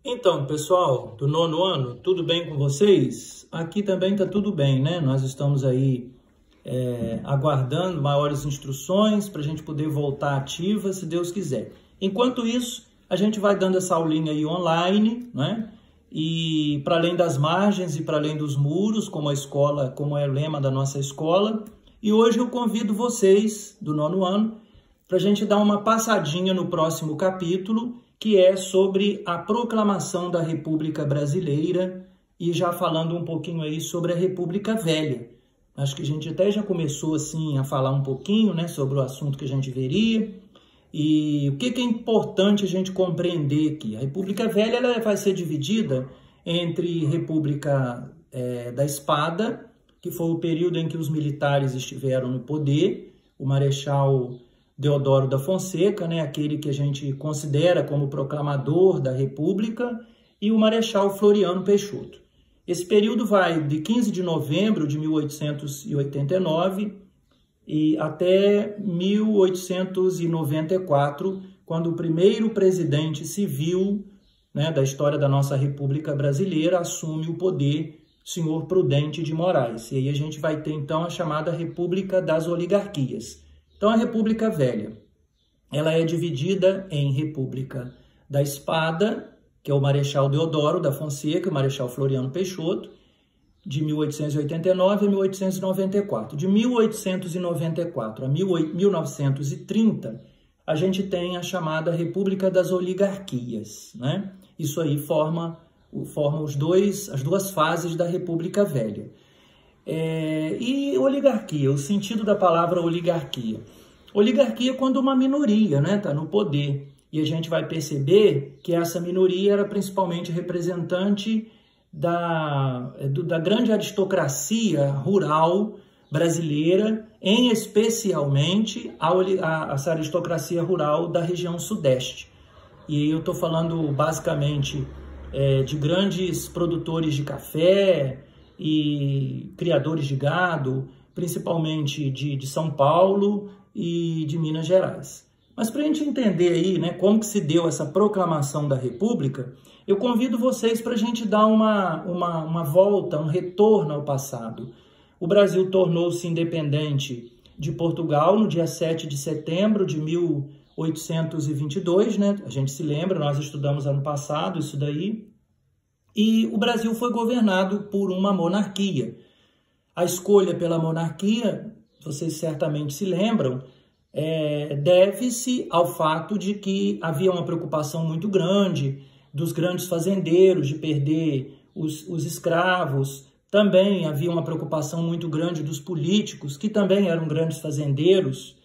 Então, pessoal do nono ano, tudo bem com vocês? Aqui também está tudo bem, né? Nós estamos aí aguardando maiores instruções para a gente poder voltar ativa, se Deus quiser. Enquanto isso, a gente vai dando essa aulinha aí online, né? E para além das margens e para além dos muros, como a escola, como é o lema da nossa escola. E hoje eu convido vocês do nono ano para a gente dar uma passadinha no próximo capítulo, que é sobre a proclamação da República Brasileira e já falando um pouquinho aí sobre a República Velha. Acho que a gente até já começou assim a falar um pouquinho, né, sobre o assunto que a gente veria. E o que é importante a gente compreender aqui? A República Velha ela vai ser dividida entre República da Espada, que foi o período em que os militares estiveram no poder, o Marechal Deodoro da Fonseca, né, aquele que a gente considera como proclamador da República, e o Marechal Floriano Peixoto. Esse período vai de 15 de novembro de 1889 e até 1894, quando o primeiro presidente civil, né, da história da nossa República Brasileira assume o poder, senhor Prudente de Moraes. E aí a gente vai ter então a chamada República das Oligarquias. Então, a República Velha, ela é dividida em República da Espada, que é o Marechal Deodoro da Fonseca, o Marechal Floriano Peixoto, de 1889 a 1894. De 1894 a 1930, a gente tem a chamada República das Oligarquias, né? Isso aí forma as duas fases da República Velha. E oligarquia, o sentido da palavra oligarquia. Oligarquia é quando uma minoria, né, está no poder. E a gente vai perceber que essa minoria era principalmente representante da grande aristocracia rural brasileira, em especialmente essa aristocracia rural da região sudeste. E aí eu estou falando basicamente de grandes produtores de café e criadores de gado, principalmente de São Paulo e de Minas Gerais. Mas para a gente entender aí, né, como que se deu essa proclamação da República, eu convido vocês para a gente dar uma volta, um retorno ao passado. O Brasil tornou-se independente de Portugal no dia 7 de setembro de 1822, né? A gente se lembra, nós estudamos ano passado isso daí. E o Brasil foi governado por uma monarquia. A escolha pela monarquia, vocês certamente se lembram, deve-se ao fato de que havia uma preocupação muito grande dos grandes fazendeiros de perder os escravos. Também havia uma preocupação muito grande dos políticos, que também eram grandes fazendeiros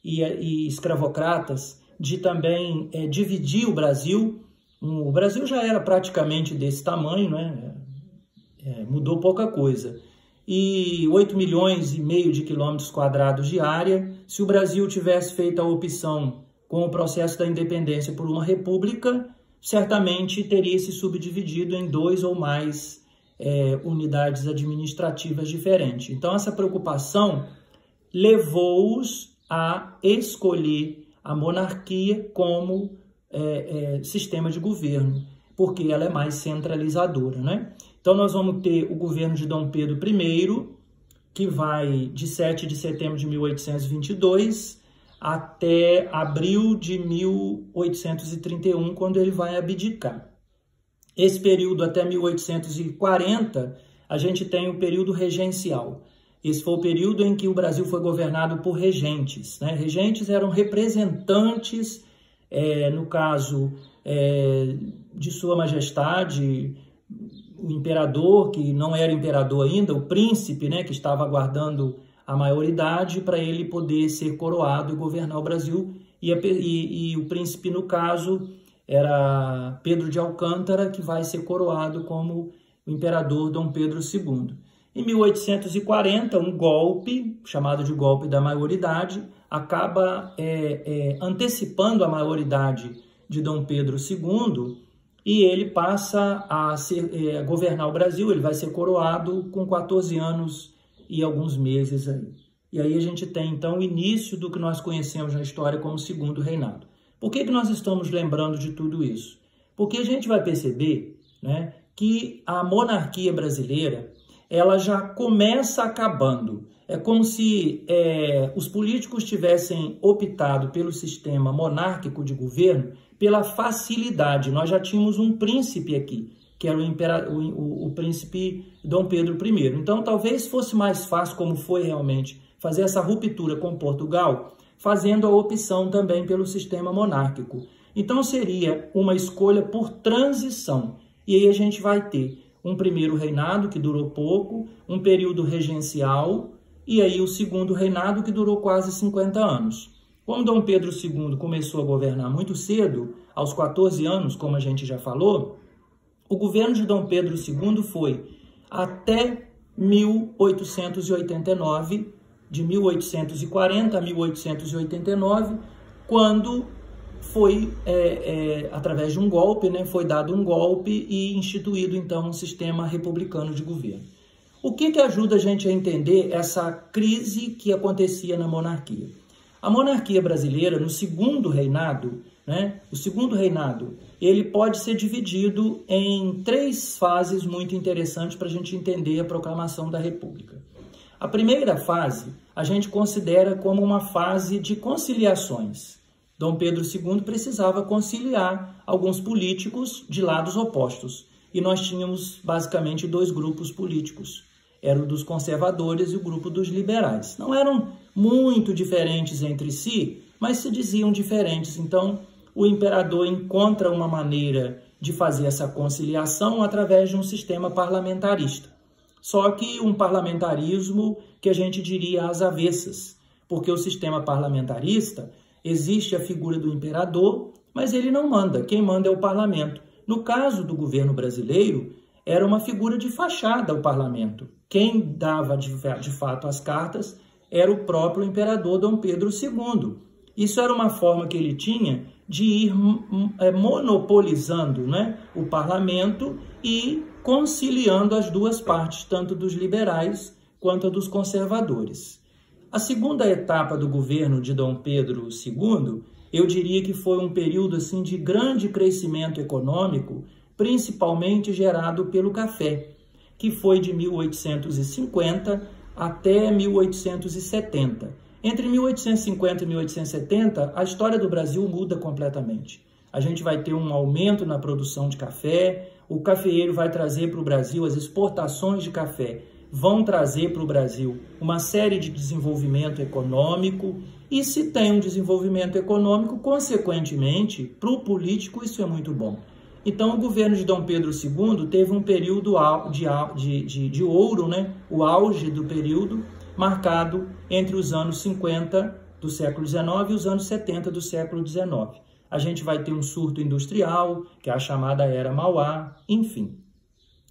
e escravocratas, de também dividir o Brasil. O Brasil já era praticamente desse tamanho, né? Mudou pouca coisa. E 8,5 milhões de quilômetros quadrados de área. Se o Brasil tivesse feito a opção com o processo da independência por uma república, certamente teria se subdividido em 2 ou mais unidades administrativas diferentes. Então, essa preocupação levou-os a escolher a monarquia como sistema de governo, porque ela é mais centralizadora, né? Então, nós vamos ter o governo de Dom Pedro I, que vai de 7 de setembro de 1822 até abril de 1831, quando ele vai abdicar. Esse período até 1840, a gente tem o período regencial. Esse foi o período em que o Brasil foi governado por regentes, né? Regentes eram representantes, no caso de Sua Majestade, o imperador, que não era imperador ainda, o príncipe, né, que estava aguardando a maioridade para ele poder ser coroado e governar o Brasil. E o príncipe, no caso, era Pedro de Alcântara, que vai ser coroado como o imperador Dom Pedro II. Em 1840, um golpe, chamado de golpe da maioridade, acaba antecipando a maioridade de Dom Pedro II, e ele passa a governar o Brasil. Ele vai ser coroado com 14 anos e alguns meses aí. E aí a gente tem, então, o início do que nós conhecemos na história como Segundo Reinado. Por que nós estamos lembrando de tudo isso? Porque a gente vai perceber, né, que a monarquia brasileira ela já começa acabando. É como se os políticos tivessem optado pelo sistema monárquico de governo pela facilidade. Nós já tínhamos um príncipe aqui, que era o príncipe Dom Pedro I. Então, talvez fosse mais fácil, como foi realmente, fazer essa ruptura com Portugal, fazendo a opção também pelo sistema monárquico. Então, seria uma escolha por transição. E aí a gente vai ter um primeiro reinado, que durou pouco, um período regencial, e aí o segundo reinado, que durou quase 50 anos. Como Dom Pedro II começou a governar muito cedo, aos 14 anos, como a gente já falou, o governo de Dom Pedro II foi até 1889, de 1840 a 1889, quando foi, através de um golpe, né, foi dado um golpe e instituído, então, um sistema republicano de governo. O que ajuda a gente a entender essa crise que acontecia na monarquia? A monarquia brasileira, no segundo reinado, né, ele pode ser dividido em 3 fases muito interessantes para a gente entender a proclamação da República. A primeira fase a gente considera como uma fase de conciliações. Dom Pedro II precisava conciliar alguns políticos de lados opostos. E nós tínhamos basicamente 2 grupos políticos. Era o dos conservadores e o grupo dos liberais. Não eram muito diferentes entre si, mas se diziam diferentes. Então, o imperador encontra uma maneira de fazer essa conciliação através de um sistema parlamentarista. Só que um parlamentarismo que a gente diria às avessas, porque o sistema parlamentarista existe a figura do imperador, mas ele não manda, quem manda é o parlamento. No caso do governo brasileiro, era uma figura de fachada o parlamento. Quem dava de fato as cartas era o próprio imperador Dom Pedro II. Isso era uma forma que ele tinha de ir monopolizando, né, o parlamento e conciliando as duas partes, tanto dos liberais quanto dos conservadores. A segunda etapa do governo de Dom Pedro II, eu diria que foi um período assim, de grande crescimento econômico, principalmente gerado pelo café, que foi de 1850 até 1870. Entre 1850 e 1870, a história do Brasil muda completamente. A gente vai ter um aumento na produção de café, o cafeeiro vai trazer para o Brasil, as exportações de café vão trazer para o Brasil uma série de desenvolvimento econômico, e se tem um desenvolvimento econômico, consequentemente, para o político isso é muito bom. Então, o governo de Dom Pedro II teve um período de ouro, né? O auge do período, marcado entre os anos 50 do século XIX e os anos 70 do século XIX. A gente vai ter um surto industrial, que é a chamada Era Mauá, enfim.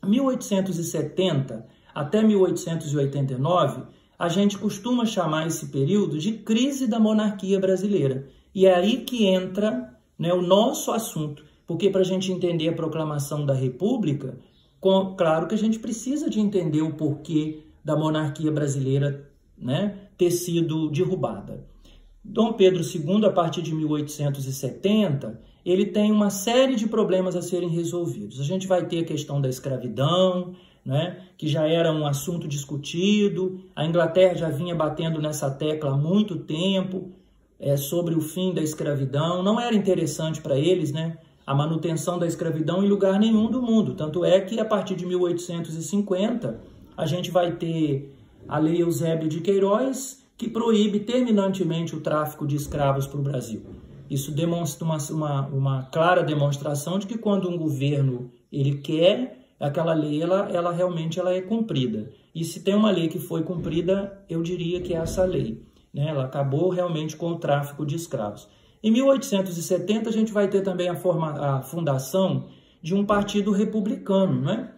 1870 até 1889, a gente costuma chamar esse período de crise da monarquia brasileira. E é aí que entra, né, o nosso assunto, porque para a gente entender a proclamação da República, claro que a gente precisa de entender o porquê da monarquia brasileira, né, ter sido derrubada. Dom Pedro II, a partir de 1870, ele tem uma série de problemas a serem resolvidos. A gente vai ter a questão da escravidão, né, que já era um assunto discutido. A Inglaterra já vinha batendo nessa tecla há muito tempo, sobre o fim da escravidão. Não era interessante para eles, né, a manutenção da escravidão em lugar nenhum do mundo. Tanto é que, a partir de 1850, a gente vai ter a Lei Eusébio de Queiroz, que proíbe terminantemente o tráfico de escravos para o Brasil. Isso demonstra uma clara demonstração de que quando um governo ele quer, aquela lei ela realmente é cumprida. E se tem uma lei que foi cumprida, eu diria que é essa lei, né? Ela acabou realmente com o tráfico de escravos. Em 1870, a gente vai ter também a fundação de um partido republicano, né?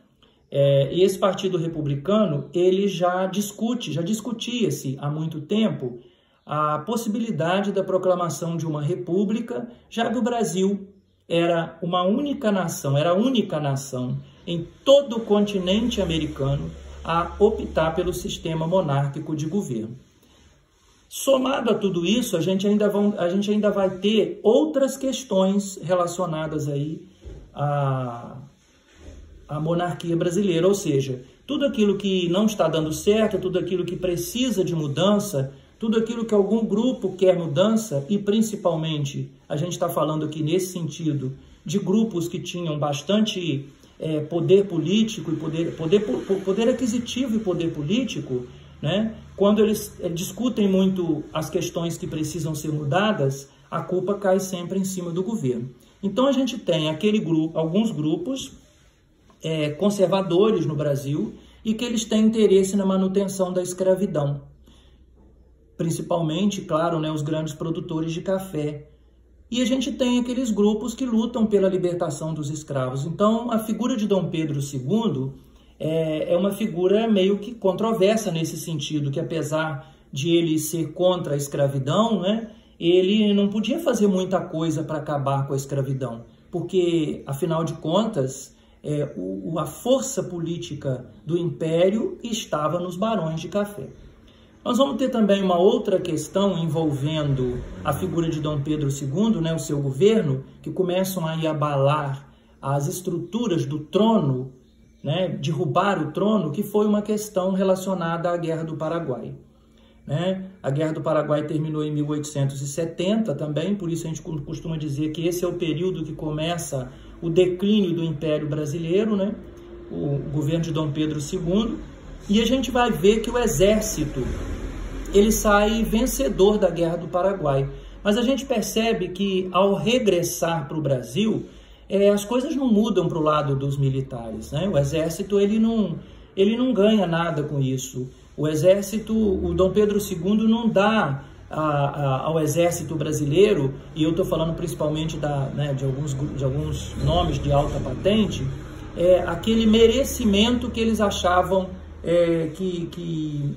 E esse partido republicano, ele já discutia-se há muito tempo a possibilidade da proclamação de uma república, já que o Brasil era uma única nação, era a única nação em todo o continente americano a optar pelo sistema monárquico de governo. Somado a tudo isso, a gente ainda vai ter outras questões relacionadas aí a monarquia brasileira, ou seja, tudo aquilo que não está dando certo, tudo aquilo que precisa de mudança, tudo aquilo que algum grupo quer mudança, e principalmente, a gente está falando aqui nesse sentido, de grupos que tinham bastante poder político, e poder aquisitivo e poder político, né? Quando eles discutem muito as questões que precisam ser mudadas, a culpa cai sempre em cima do governo. Então a gente tem alguns grupos conservadores no Brasil e que eles têm interesse na manutenção da escravidão. Principalmente, claro, né, os grandes produtores de café. E a gente tem aqueles grupos que lutam pela libertação dos escravos. Então, a figura de Dom Pedro II é uma figura meio que controversa nesse sentido, que apesar de ele ser contra a escravidão, né, ele não podia fazer muita coisa para acabar com a escravidão, porque, afinal de contas, a força política do Império estava nos barões de café. Nós vamos ter também uma outra questão envolvendo a figura de Dom Pedro II, né, o seu governo, que começam a abalar as estruturas do trono, né, derrubar o trono, que foi uma questão relacionada à Guerra do Paraguai. Né? A Guerra do Paraguai terminou em 1870 também, por isso a gente costuma dizer que esse é o período que começa o declínio do Império Brasileiro, né? O governo de Dom Pedro II, e a gente vai ver que o exército ele sai vencedor da Guerra do Paraguai. Mas a gente percebe que ao regressar para o Brasil, as coisas não mudam para o lado dos militares, né? O exército ele não ganha nada com isso. O exército, o Dom Pedro II não dá ao exército brasileiro, e eu estou falando principalmente de alguns nomes de alta patente, aquele merecimento que eles achavam que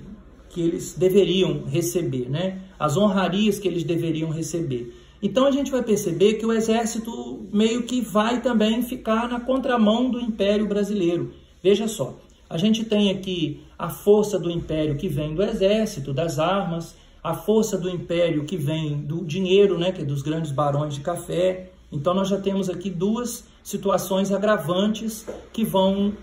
eles deveriam receber, né? As honrarias que eles deveriam receber. Então a gente vai perceber que o exército meio que vai também ficar na contramão do Império Brasileiro. Veja só, a gente tem aqui a força do Império que vem do exército, das armas, a força do Império que vem do dinheiro, né, que é dos grandes barões de café. Então nós já temos aqui duas situações agravantes que vão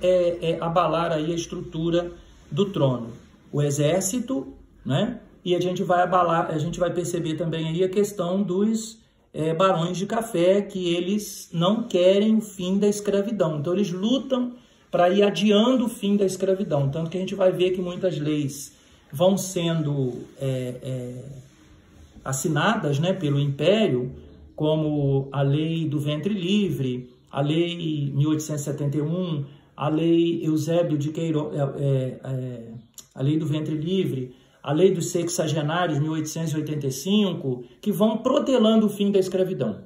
abalar aí a estrutura do trono. O exército, né? E a gente vai perceber também aí a questão dos barões de café, que eles não querem o fim da escravidão. Então eles lutam para ir adiando o fim da escravidão. Tanto que a gente vai ver que muitas leis vão sendo assinadas, né, pelo Império, como a Lei do Ventre Livre, a Lei 1871, a Lei Eusébio de Queiroz, a Lei do Ventre Livre, a Lei dos Sexagenários, 1885, que vão protelando o fim da escravidão.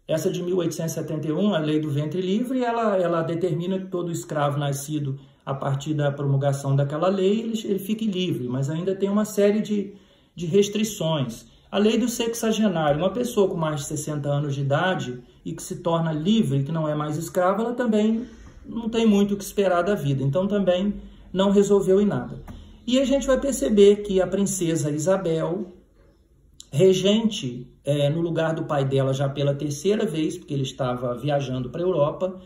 Essa de 1871, a Lei do Ventre Livre, ela determina que todo escravo nascido a partir da promulgação daquela lei, ele fique livre, mas ainda tem uma série de restrições. A Lei do Sexagenário, uma pessoa com mais de 60 anos de idade e que se torna livre, que não é mais escrava, ela também não tem muito o que esperar da vida, então também não resolveu em nada. E a gente vai perceber que a princesa Isabel, regente no lugar do pai dela já pela terceira vez, porque ele estava viajando para a Europa,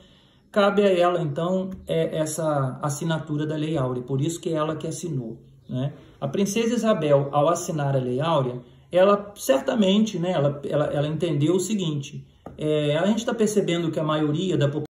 cabe a ela, então, essa assinatura da Lei Áurea, por isso que é ela que assinou, né? A princesa Isabel, ao assinar a Lei Áurea, ela certamente, né, ela entendeu o seguinte, a gente está percebendo que a maioria da população